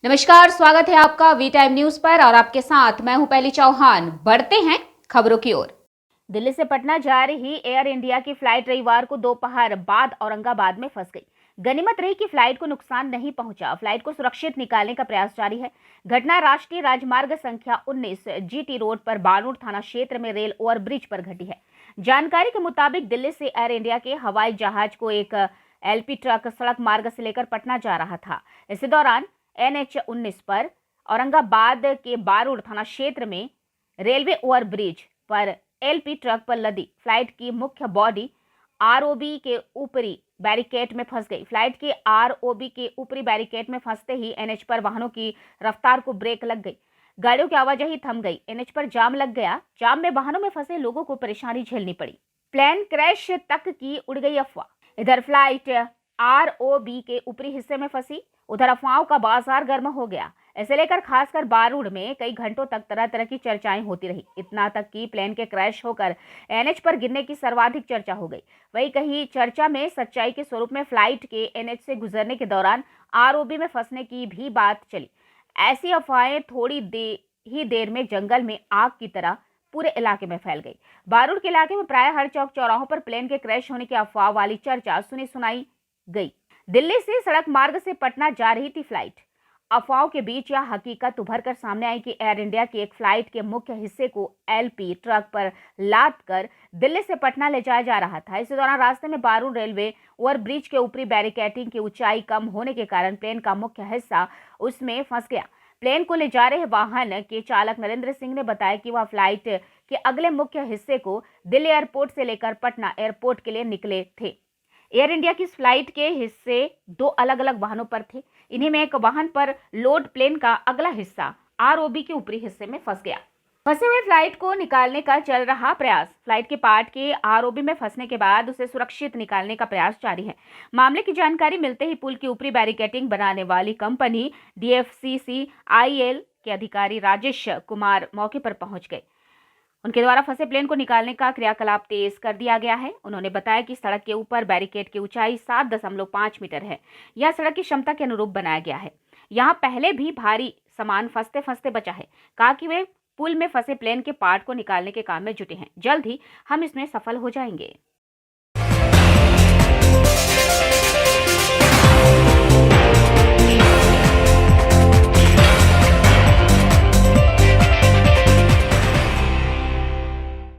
नमस्कार, स्वागत है आपका वी टाइम न्यूज पर और आपके साथ मैं हूं पहली चौहान। बढ़ते हैं खबरों की ओर। दिल्ली से पटना जा रही एयर इंडिया की फ्लाइट रविवार को दोपहर बाद औरंगाबाद में फंस गई। गनीमत रही कि फ्लाइट को नुकसान नहीं पहुंचा। फ्लाइट को सुरक्षित निकालने का प्रयास जारी है। घटना राष्ट्रीय राजमार्ग संख्या 19 जीटी रोड पर बानूर थाना क्षेत्र में रेल ओवरब्रिज पर घटी है। जानकारी के मुताबिक दिल्ली से एयर इंडिया के हवाई जहाज को एक एलपी ट्रक सड़क मार्ग से लेकर पटना जा रहा था। इसी दौरान NH-19 पर औरंगाबाद के बारूद थाना क्षेत्र में रेलवे ओवरब्रिज पर एलपी ट्रक पर लदी फ्लाइट की मुख्य बॉडी आरओबी के ऊपरी बैरिकेड में फंस गई। फ्लाइट के आरओबी के ऊपरी बैरिकेड में फंसते ही एनएच पर वाहनों की रफ्तार को ब्रेक लग गई। गाड़ियों की आवाजाही थम गई। एनएच पर जाम लग गया। जाम में वाहनों में फंसे लोगों को परेशानी झेलनी पड़ी। प्लेन क्रैश तक की उड़ गई अफवाह। इधर फ्लाइट आरओबी के ऊपरी हिस्से में फंसी, उधर अफवाहों का बाजार गर्म हो गया। इसे लेकर खासकर बारूद में कई घंटों तक तरह तरह की चर्चाएं होती रही। इतना तक कि प्लेन के क्रैश होकर एनएच पर गिरने की सर्वाधिक चर्चा हो गई। वहीं कहीं चर्चा में सच्चाई के स्वरूप में फ्लाइट के एनएच से गुजरने के दौरान आरओबी में फंसने की भी बात चली। ऐसी अफवाहें थोड़ी ही देर में जंगल में आग की तरह पूरे इलाके में फैल गई। बारूद के इलाके में प्राय हर चौक चौराहों पर प्लेन के क्रैश होने की अफवाह वाली चर्चा सुनी सुनाई गई। दिल्ली से सड़क मार्ग से पटना जा रही थी फ्लाइट। अफवाहों के बीच यह हकीकत उभर कर सामने आई कि एयर इंडिया की एक फ्लाइट के मुख्य हिस्से को एलपी ट्रक पर लाद कर दिल्ली से पटना ले जाया जा रहा था। इसी दौरान रास्ते में बारूद रेलवे ओवरब्रिज के ऊपरी बैरिकेडिंग की ऊंचाई कम होने के कारण प्लेन का मुख्य हिस्सा उसमें फंस गया। प्लेन को ले जा रहे वाहन के चालक नरेंद्र सिंह ने बताया कि वह फ्लाइट के अगले मुख्य हिस्से को दिल्ली एयरपोर्ट से लेकर पटना एयरपोर्ट के लिए निकले थे। एयर इंडिया की इस फ्लाइट के हिस्से दो अलग अलग वाहनों पर थे। इन्हीं में एक वाहन पर लोड प्लेन का अगला हिस्सा आरओबी के ऊपरी हिस्से में फंस गया। फंसे हुए फ्लाइट को निकालने का चल रहा प्रयास। फ्लाइट के पार्ट के आरओबी में फंसने के बाद उसे सुरक्षित निकालने का प्रयास जारी है। मामले की जानकारी मिलते ही पुल की ऊपरी बैरिकेडिंग बनाने वाली कंपनी DFCCIL के अधिकारी राजेश कुमार मौके पर पहुंच गए। उनके द्वारा फंसे प्लेन को निकालने का क्रियाकलाप तेज कर दिया गया है। उन्होंने बताया कि सड़क के ऊपर बैरिकेड की ऊंचाई 7.5 मीटर है। यह सड़क की क्षमता के अनुरूप बनाया गया है। यहां पहले भी भारी सामान फंसते फंसते बचा है। कहा कि वे पुल में फंसे प्लेन के पार्ट को निकालने के काम में जुटे हैं। जल्द ही हम इसमें सफल हो जाएंगे।